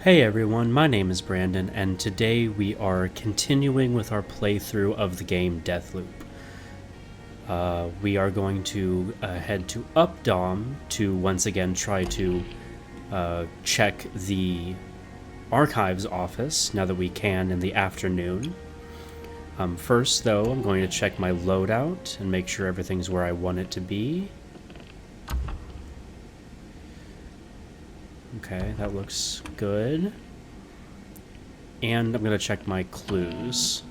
Hey everyone, my name is Brandon, and today we are continuing with our playthrough of the game Deathloop. We are going to head to Updaam to once again try to check the Archives Office now that we can in the afternoon. First, though, I'm going to check my loadout and make sure everything's where I want it to be. Okay, that looks good. And I'm going to check my clues.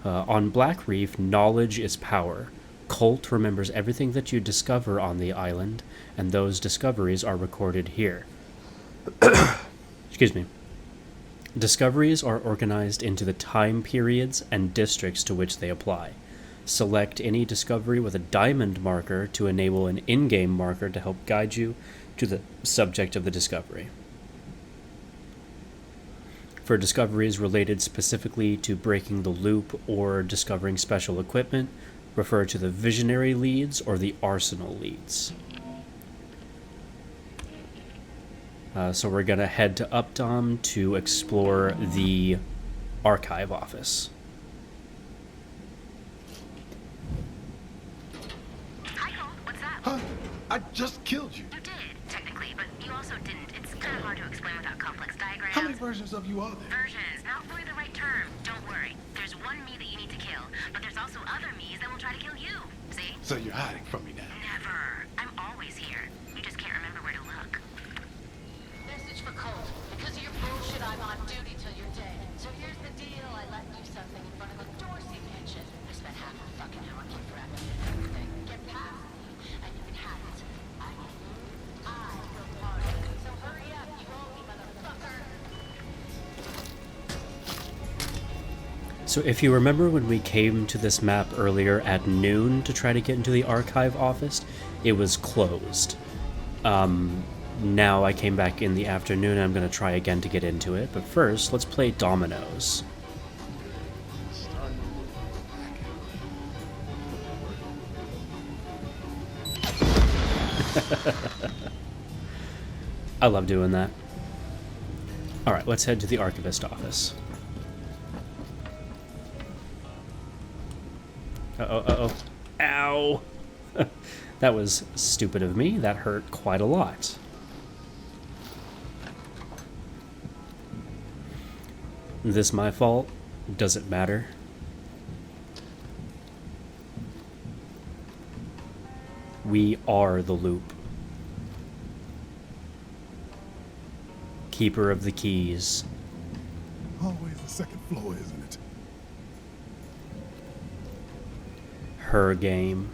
On Black Reef, knowledge is power. Colt remembers everything that you discover on the island, and those discoveries are recorded here. Excuse me. Discoveries are organized into the time periods and districts to which they apply. Select any discovery with a diamond marker to enable an in-game marker to help guide you to the subject of the discovery. For discoveries related specifically to breaking the loop or discovering special equipment, refer to the visionary leads or the arsenal leads. So we're going to head to Updaam to explore the Archive Office. Hi, Cole. What's up? Huh? I just killed you. You did, technically, but you also didn't. It's kind of hard to explain without complex diagrams. How many versions of you are there? Versions? Not really the right term. Don't worry. There's one me that you need to kill, but there's also other me's that will try to kill you. See? So you're hiding from me now. Never. I'm always here. You just can't remember where to look. Message for Colt. Because of your bullshit, I'm on duty till you're dead. So here's the deal. I let you something in front of a Dorsey mansion. I spent half a fucking hour keep wrapping everything. Get past me, and you can have it. I go party. So hurry up, you owe me, motherfucker. So if you remember when we came to this map earlier at noon to try to get into the Archive Office, it was closed. Now I came back in the afternoon and I'm going to try again to get into it, but first, let's play dominoes. I love doing that. Alright, let's head to the Archivist Office. Uh-oh. Ow! That was stupid of me. That hurt quite a lot. This my fault? Does it matter? We are the loop. Keeper of the keys. Always the second floor, isn't it? Her game,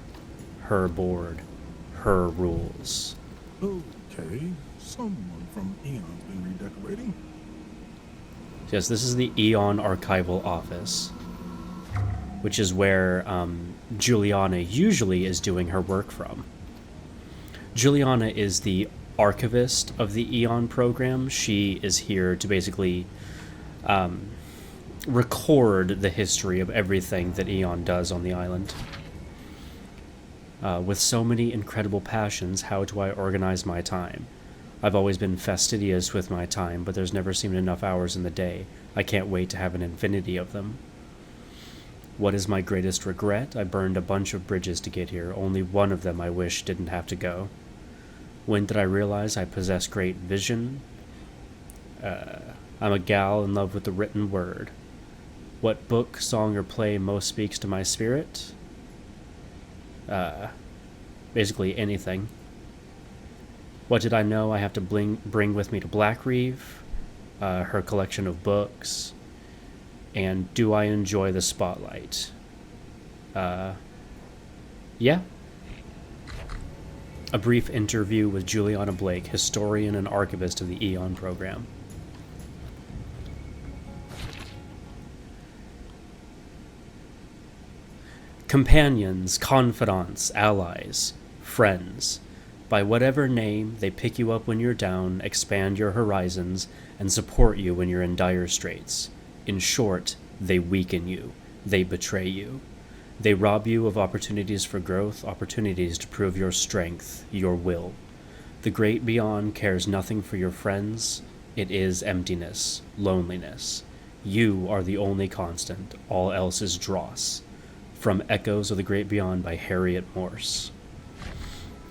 her board, her rules. Okay, someone from Eon's been redecorating. Yes, this is the Eon Archival Office, which is where Julianna usually is doing her work from. Julianna is the archivist of the Eon program. She is here to basically record the history of everything that Eon does on the island. With so many incredible passions, how do I organize my time? I've always been fastidious with my time, but there's never seemed enough hours in the day. I can't wait to have an infinity of them. What is my greatest regret? I burned a bunch of bridges to get here. Only one of them I wish didn't have to go. When did I realize I possess great vision? I'm a gal in love with the written word. What book, song, or play most speaks to my spirit? Basically anything. What did I know I have to bring with me to Black Reef? Her collection of books. And do I enjoy the spotlight? Yeah. A brief interview with Julianna Blake, historian and archivist of the Eon program. Companions, confidants, allies, friends. By whatever name, they pick you up when you're down, expand your horizons, and support you when you're in dire straits. In short, they weaken you. They betray you. They rob you of opportunities for growth, opportunities to prove your strength, your will. The great beyond cares nothing for your friends, It is emptiness, loneliness. You are the only constant, all else is dross. From Echoes of the Great Beyond by Harriet Morse.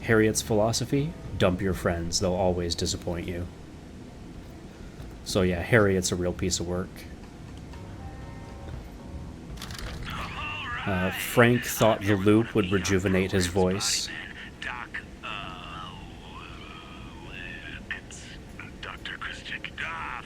Harriet's philosophy? Dump your friends, they'll always disappoint you. So yeah, Harriet's a real piece of work. Frank thought the loop would rejuvenate his voice. Doc, it's Dr. Christian.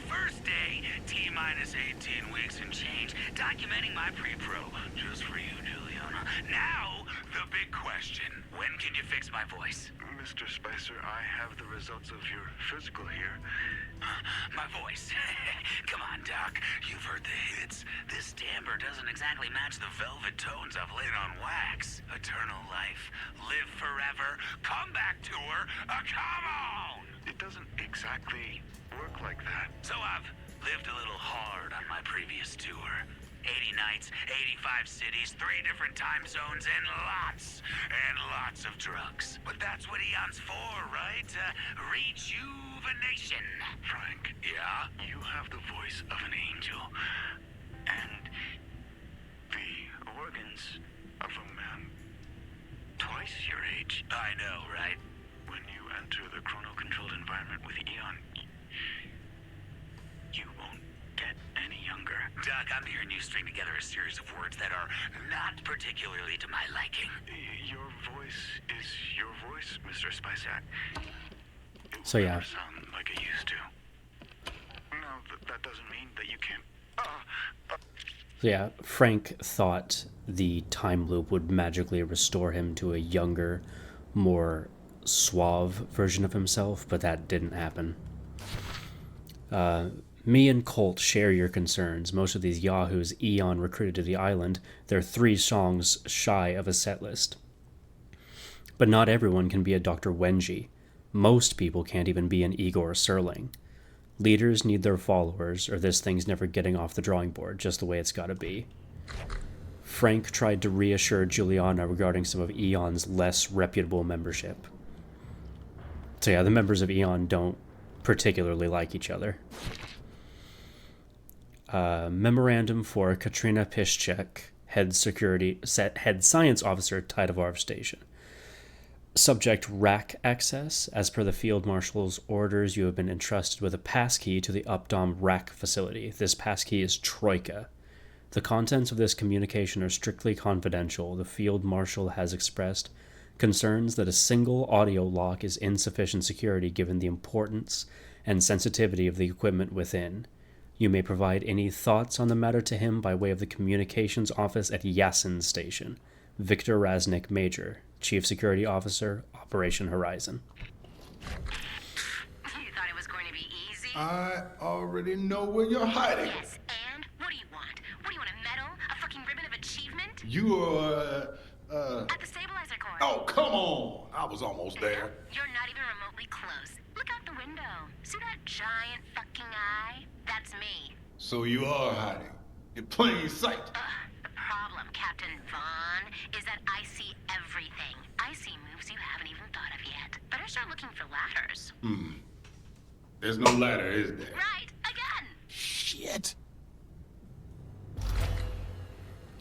First day, T-minus 18 weeks and change, documenting my pre-pro, just for you, Julianna. Now, the big question, when can you fix my voice? Mr. Spicer, I have the results of your physical here. My voice. Come on, Doc. You've heard the hits. This timbre doesn't exactly match the velvet tones I've laid on wax. Eternal life. Live forever. Comeback tour. Come on! It doesn't exactly work like that. So I've lived a little hard on my previous tour. 80 nights, 85 cities, 3 different time zones, and lots of drugs. But that's what Eon's for, right? Rejuvenation. Frank. Yeah? You have the voice of an angel. And the organs of a man twice your age. I know, right? When you enter the chrono-controlled environment with Eon, you won't get any younger. Doc, I'm hearing you string together a series of words that are not particularly to my liking. Your voice is your voice, Mr. Spicer. It So will yeah. never sound like it used to. No, that doesn't mean that you can't. So yeah, Frank thought the time loop would magically restore him to a younger, more suave version of himself, but that didn't happen. Me and Colt share your concerns. Most of these yahoos Eon recruited to the island, they're 3 songs shy of a set list. But not everyone can be a Dr. Wenji. Most people can't even be an Igor Serling. Leaders need their followers, or this thing's never getting off the drawing board, just the way it's gotta be. Frank tried to reassure Julianna regarding some of Eon's less reputable membership. So yeah, the members of Eon don't particularly like each other. Memorandum for Katrina Piszczek, head science officer, Tidevarv Station. Subject rack access. As per the Field Marshal's orders, you have been entrusted with a passkey to the Updaam rack facility. This passkey is Troika. The contents of this communication are strictly confidential. The Field Marshal has expressed concerns that a single audio lock is insufficient security given the importance and sensitivity of the equipment within. You may provide any thoughts on the matter to him by way of the communications office at Yasin Station. Victor Raznik, Major, Chief Security Officer, Operation Horizon. You thought it was going to be easy? I already know where you're hiding. Yes, and? What do you want? What do you want, a medal? A fucking ribbon of achievement? You are, At the stabilizer core. Oh, come on. I was almost there. You're not even remotely close. Look out the window. See that giant fucking eye? That's me. So you are hiding. In plain sight. The problem, Captain Vaughn, is that I see everything. I see moves you haven't even thought of yet. Better start looking for ladders. There's no ladder, is there? Right, again! Shit.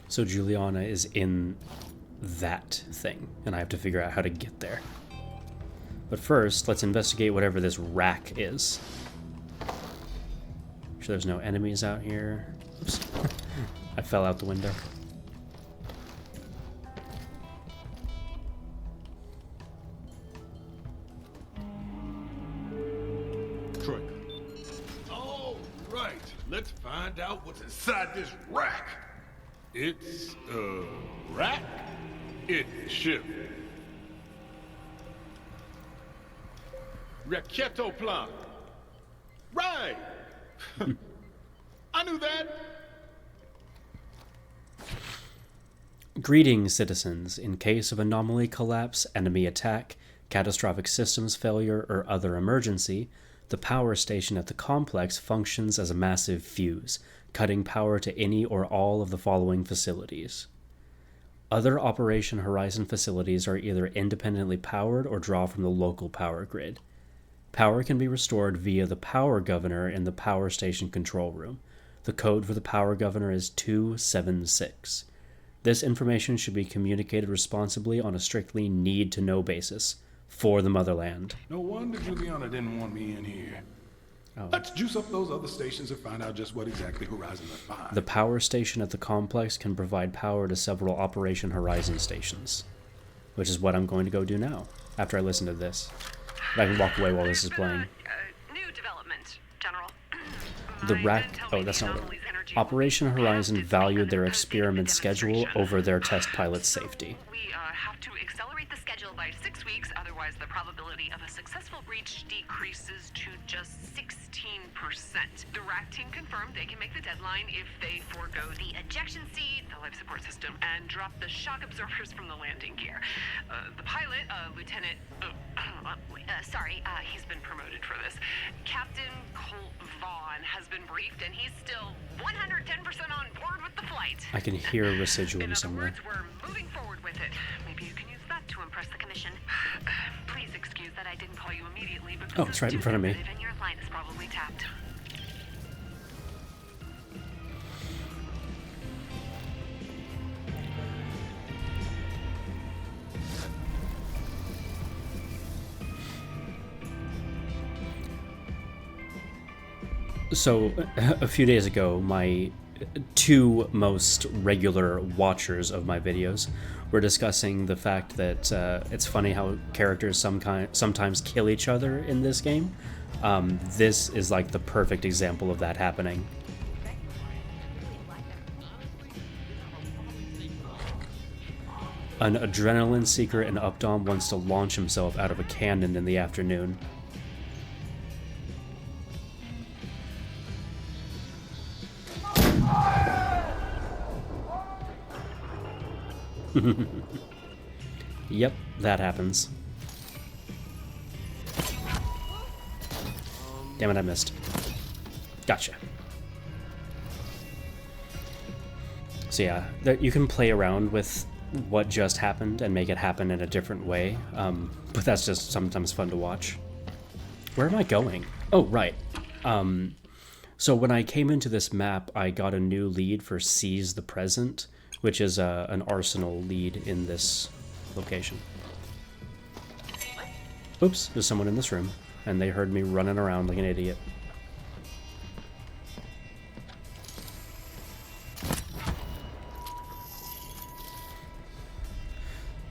So Julianna is in that thing, and I have to figure out how to get there. But first, let's investigate whatever this rack is. Make sure there's no enemies out here. Oops. I fell out the window. Troy. All right. Let's find out what's inside this rack. It's a rack? It's a ship. Raketo plan. Right. I knew that. Greetings, citizens. In case of anomaly collapse, enemy attack, catastrophic systems failure, or other emergency, the power station at the complex functions as a massive fuse, cutting power to any or all of the following facilities. Other Operation Horizon facilities are either independently powered or draw from the local power grid. Power can be restored via the power governor in the power station control room. The code for the power governor is 276. This information should be communicated responsibly on a strictly need-to-know basis for the motherland. No wonder Julianna didn't want me in here. Oh. Let's juice up those other stations and find out just what exactly Horizon left behind. The power station at the complex can provide power to several Operation Horizon stations, which is what I'm going to go do now, after I listen to this. But I can walk away while this is playing. New development, General. The rack... Oh, that's not what... Operation Horizon valued their experiment schedule over their test pilot's safety. We have to accelerate the schedule by 6 weeks, otherwise the probability of a successful breach decreases to just 16%. The rack team confirmed they can make the deadline if they forego the ejection seat, the life support system, and drop the shock absorbers from the landing gear. The pilot, Lieutenant... he's been promoted for this. Captain Colt Vaughn has been briefed, and he's still 110% on board with the flight. I can hear a residuum In other somewhere. words, we're moving forward with it. Maybe you can use that to impress the commission. Please excuse that I didn't call you immediately, but Oh, it's right in front of me. and your line is probably tapped. So, a few days ago, my two most regular watchers of my videos were discussing the fact that it's funny how characters sometimes kill each other in this game. This is like the perfect example of that happening. An adrenaline seeker in Updaam wants to launch himself out of a cannon in the afternoon. Yep, that happens. Damn it, I missed. Gotcha. So yeah, you can play around with what just happened and make it happen in a different way, but that's just sometimes fun to watch. Where am I going? Oh, right. So when I came into this map, I got a new lead for Seize the Present, which is an arsenal lead in this location. Oops, there's someone in this room, and they heard me running around like an idiot.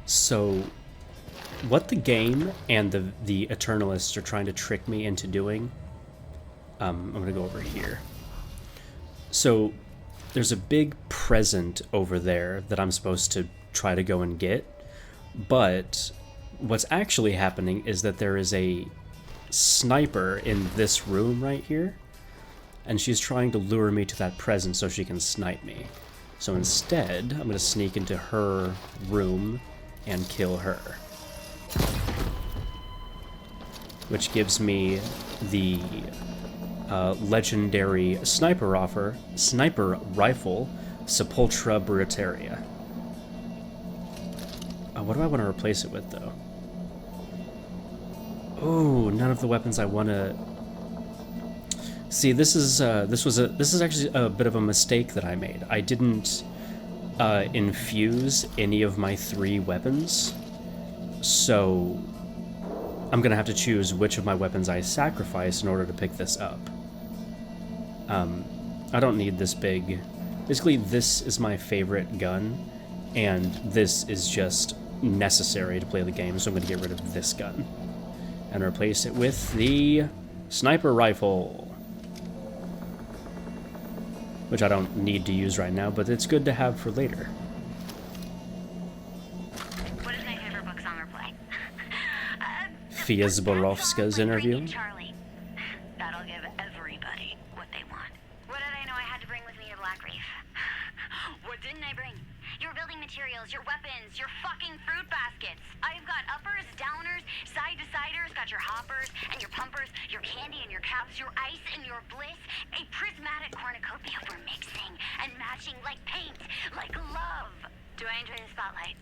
So, what the game and the Eternalists are trying to trick me into doing, I'm gonna go over here. So, there's a big present over there that I'm supposed to try to go and get, but what's actually happening is that there is a sniper in this room right here, and she's trying to lure me to that present so she can snipe me. So instead, I'm going to sneak into her room and kill her, which gives me the legendary sniper rifle, Sepultura Brutaria. What do I want to replace it with, though? Oh, none of the weapons I want to. See, this is actually a bit of a mistake that I made. I didn't infuse any of my 3 weapons, so I'm gonna have to choose which of my weapons I sacrifice in order to pick this up. I don't need this big. Basically, this is my favorite gun, and this is just necessary to play the game, so I'm going to get rid of this gun and replace it with the sniper rifle, which I don't need to use right now, but it's good to have for later. What is my favorite book song or play? Fia Zborovska's interview. Charlie. That'll give everybody what they want. What did I know I had to bring with me to Black Reef? What didn't I bring? Your building materials, your weapons, your fucking fruit baskets. I've got uppers, downers, side-to-siders, got your hoppers and your pumpers, your candy and your caps, your ice and your bliss, a prismatic cornucopia for mixing and matching like paint, like love. Do I enjoy the spotlight?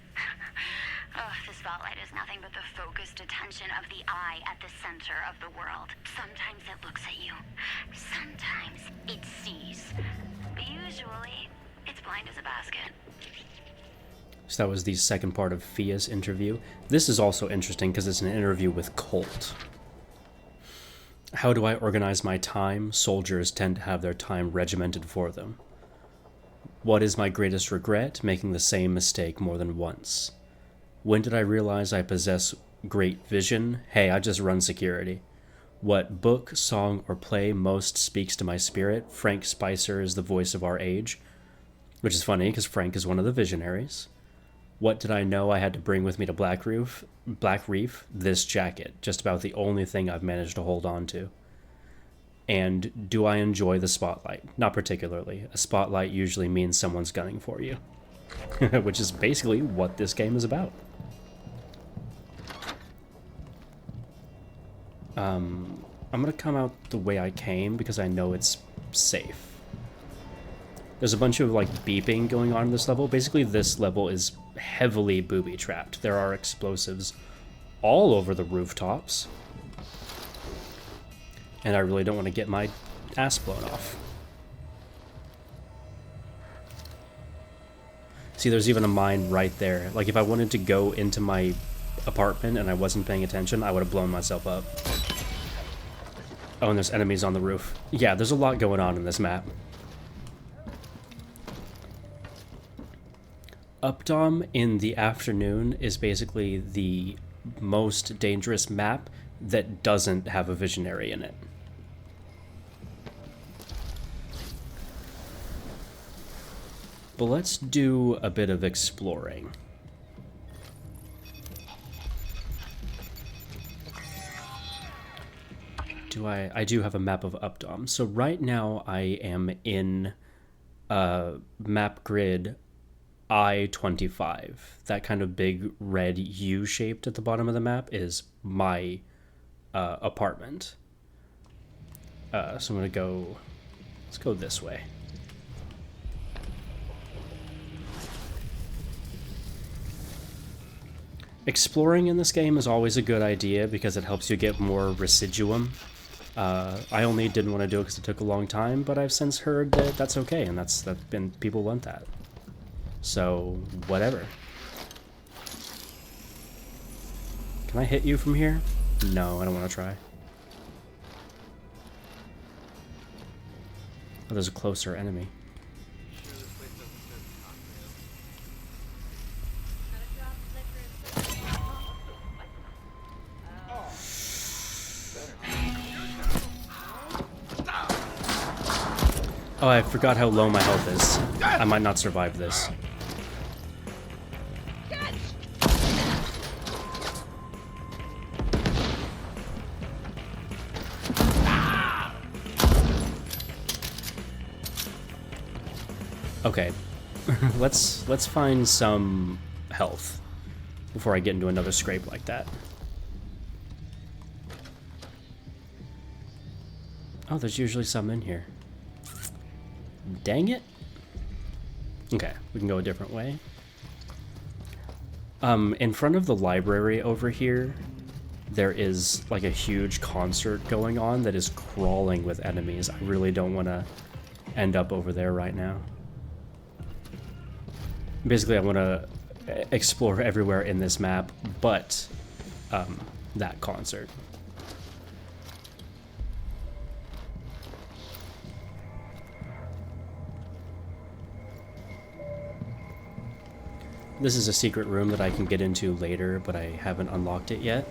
Oh, the spotlight is nothing but the focused attention of the eye at the center of the world. Sometimes it looks at you. Sometimes it sees. But usually, it's blind as a basket. So that was the second part of Fia's interview. This is also interesting because it's an interview with Colt. How do I organize my time? Soldiers tend to have their time regimented for them. What is my greatest regret? Making the same mistake more than once. When did I realize I possess great vision? Hey, I just run security. What book, song, or play most speaks to my spirit? Frank Spicer is the voice of our age. Which is funny, because Frank is one of the visionaries. What did I know I had to bring with me to Black Reef? This jacket. Just about the only thing I've managed to hold on to. And do I enjoy the spotlight? Not particularly. A spotlight usually means someone's gunning for you. Which is basically what this game is about. I'm gonna come out the way I came because I know it's safe. There's a bunch of like beeping going on in this level. Basically this level is heavily booby-trapped. There are explosives all over the rooftops. And I really don't want to get my ass blown off. See, there's even a mine right there. Like, if I wanted to go into my apartment and I wasn't paying attention, I would have blown myself up. Oh, and there's enemies on the roof. Yeah, there's a lot going on in this map. Updaam in the afternoon is basically the most dangerous map that doesn't have a visionary in it. But let's do a bit of exploring. I do have a map of Updaam. So right now I am in map grid I-25. That kind of big red U shaped at the bottom of the map is my apartment. So I'm gonna go, let's go this way. Exploring in this game is always a good idea because it helps you get more residuum. I only didn't want to do it because it took a long time, but I've since heard that that's okay, and that's been people want that. So whatever. Can I hit you from here? No, I don't want to try. Oh, there's a closer enemy. Oh, I forgot how low my health is. I might not survive this. Okay, let's find some health before I get into another scrape like that. Oh, there's usually some in here. Dang it. Okay, we can go a different way. In front of the library over here, there is like a huge concert going on that is crawling with enemies. I really don't want to end up over there right now. Basically, I want to explore everywhere in this map, but that concert. This is a secret room that I can get into later, but I haven't unlocked it yet.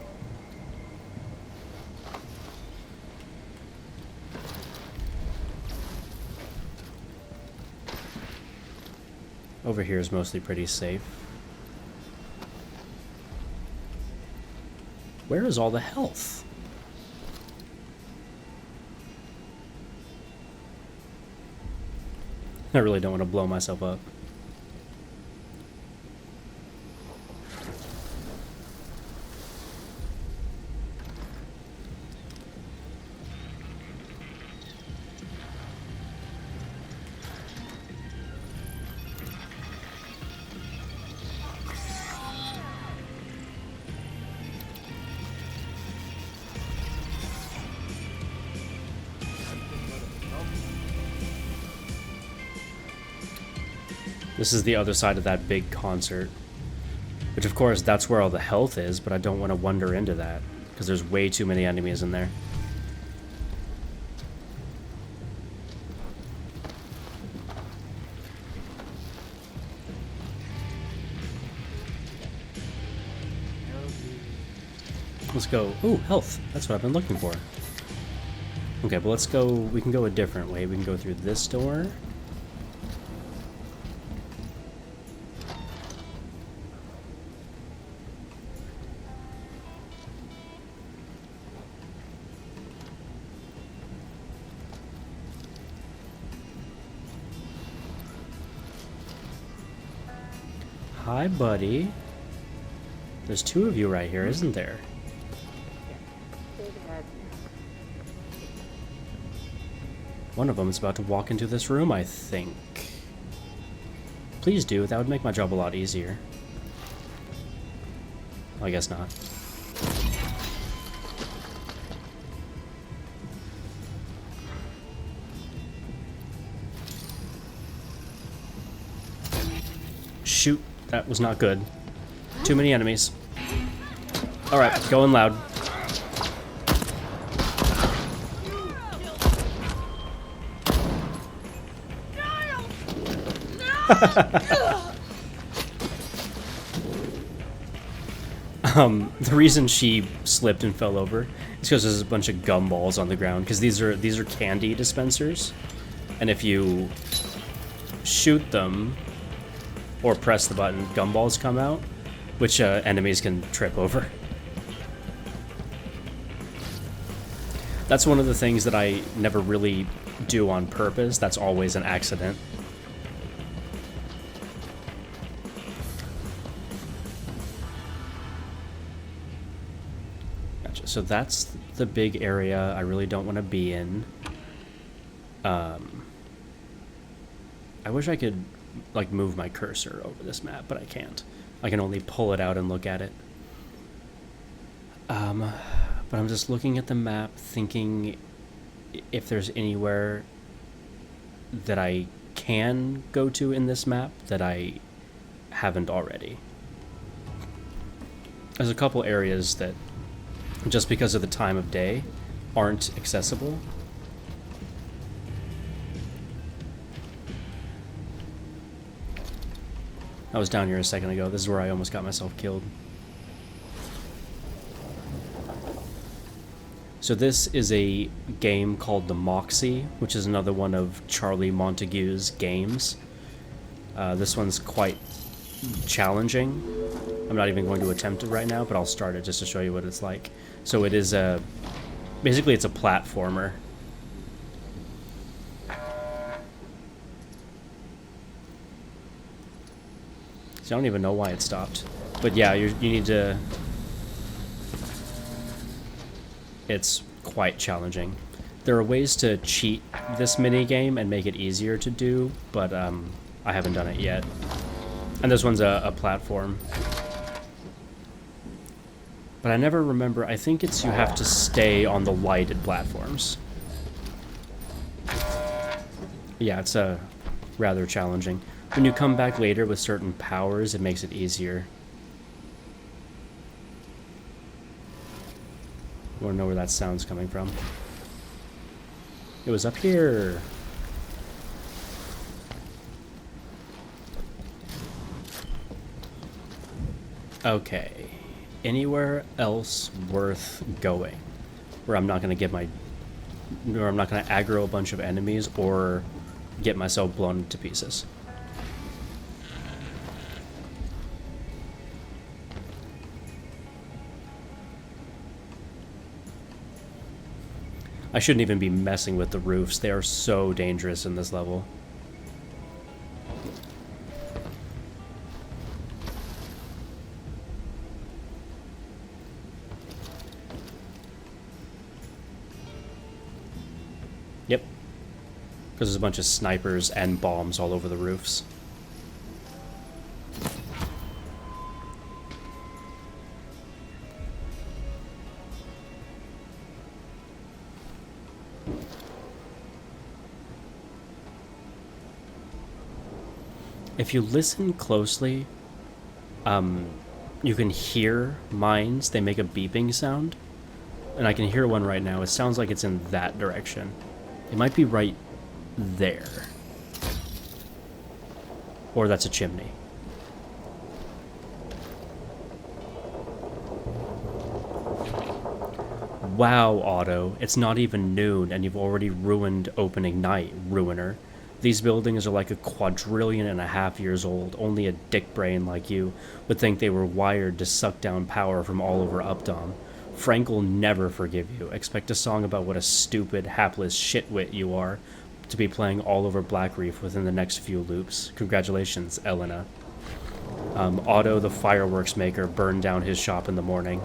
Over here is mostly pretty safe. Where is all the health? I really don't want to blow myself up. This is the other side of that big concert. Which, of course, that's where all the health is, but I don't want to wander into that. Because there's way too many enemies in there. Let's go. Ooh, health. That's what I've been looking for. Okay, but let's go. We can go a different way. We can go through this door. Hi, buddy. There's two of you right here, isn't there? One of them is about to walk into this room, I think. Please do. That would make my job a lot easier. Well, I guess not. Shoot. That was not good. Too many enemies. Alright, going loud. The reason she slipped and fell over is because there's a bunch of gumballs on the ground, because these are candy dispensers, and if you shoot them or press the button, gumballs come out, which enemies can trip over. That's one of the things that I never really do on purpose. That's always an accident. Gotcha. So that's the big area I really don't want to be in. I wish I could like move my cursor over this map, but I can't. I can only pull it out and look at it. But I'm just looking at the map, thinking if there's anywhere that I can go to in this map that I haven't already. There's a couple areas that, just because of the time of day, aren't accessible. I was down here a second ago. This is where I almost got myself killed. So this is a game called The Moxie, which is another one of Charlie Montague's games. This one's quite challenging. I'm not even going to attempt it right now, but I'll start it just to show you what it's like. So it is basically it's a platformer. So I don't even know why it stopped. But yeah, you need to... It's quite challenging. There are ways to cheat this minigame and make it easier to do, but I haven't done it yet. And this one's a platform. But I never remember, I think it's you have to stay on the lighted platforms. Yeah, it's rather challenging. When you come back later with certain powers, it makes it easier. I want to know where that sound's coming from. It was up here. Okay. Anywhere else worth going where I'm not going to get my... or I'm not going to aggro a bunch of enemies or get myself blown to pieces. I shouldn't even be messing with the roofs. They are so dangerous in this level. Yep. Because there's a bunch of snipers and bombs all over the roofs. If you listen closely, you can hear mines. They make a beeping sound. And I can hear one right now. It sounds like it's in that direction. It might be right there. Or that's a chimney. Wow, Otto. It's not even noon, and you've already ruined opening night, ruiner. These buildings are like a quadrillion and a half years old. Only a dick brain like you would think they were wired to suck down power from all over Updaam. Frank will never forgive you. Expect a song about what a stupid, hapless shitwit you are to be playing all over Blackreef within the next few loops. Congratulations, Elena. Otto, the fireworks maker, burned down his shop in the morning.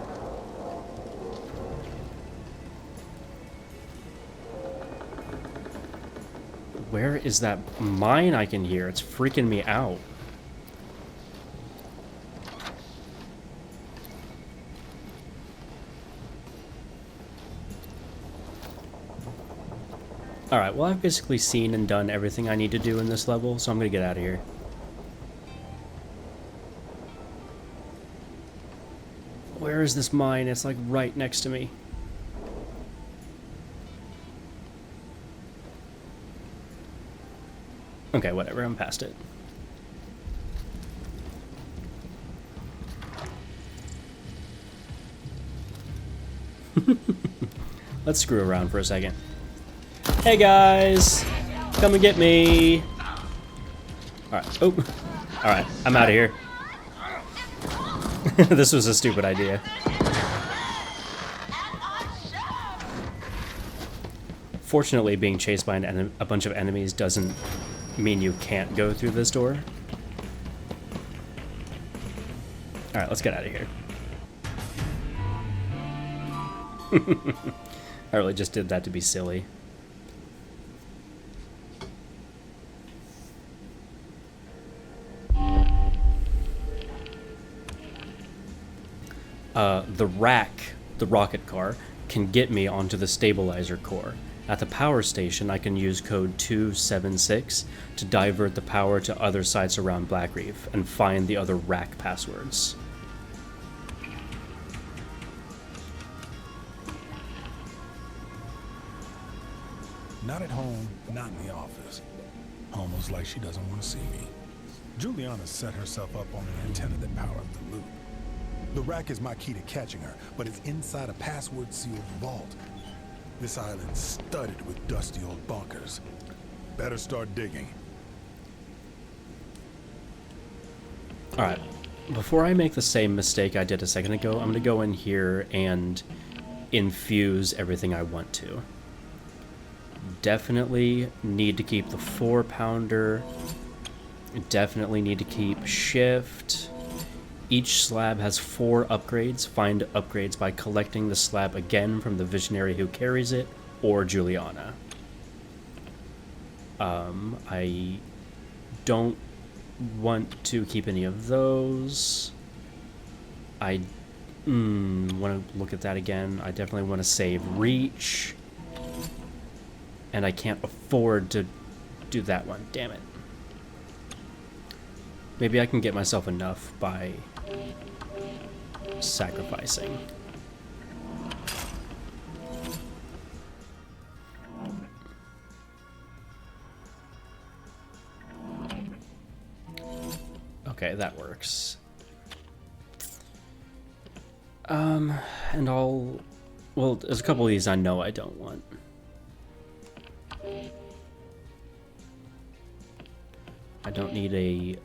Where is that mine I can hear? It's freaking me out. Alright, well, I've basically seen and done everything I need to do in this level, so I'm gonna get out of here. Where is this mine? It's like right next to me. Okay, whatever, I'm past it. Let's screw around for a second. Hey guys! Come and get me! Alright, oh. Alright, I'm out of here. This was a stupid idea. Fortunately, being chased by a bunch of enemies doesn't mean you can't go through this door. Alright, let's get out of here. I really just did that to be silly. The rack, the rocket car, can get me onto the stabilizer core. At the power station, I can use code 276 to divert the power to other sites around Blackreef and find the other rack passwords. Not at home, not in the office. Almost like she doesn't want to see me. Julianna set herself up on the antenna that powers the loop. The rack is my key to catching her, but it's inside a password-sealed vault. This island's studded with dusty old bunkers. Better start digging. Alright, before I make the same mistake I did a second ago, I'm going to go in here and infuse everything I want to. Definitely need to keep the 4-pounder. Definitely need to keep shift. Each slab has 4 upgrades. Find upgrades by collecting the slab again from the visionary who carries it, or Julianna. I don't want to keep any of those. I want to look at that again. I definitely want to save reach. And I can't afford to do that one. Damn it. Maybe I can get myself enough by sacrificing. Okay, that works. And well, there's a couple of these I know I don't want. I don't need a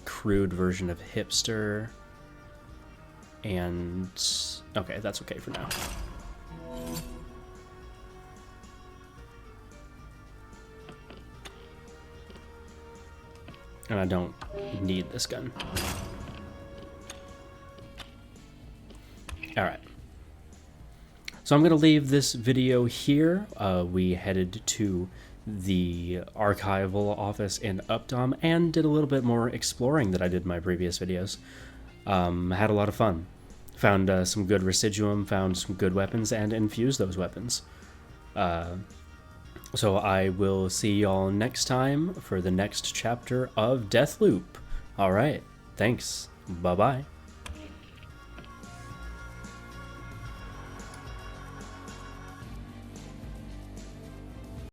crude version of hipster. And okay, that's okay for now. And I don't need this gun. Alright. So I'm going to leave this video here. We headed to the Archival Office in Updaam and did a little bit more exploring than I did in my previous videos. Had a lot of fun. Found some good residuum, found some good weapons, and infused those weapons. So I will see y'all next time for the next chapter of Deathloop. All right. Thanks. Bye-bye.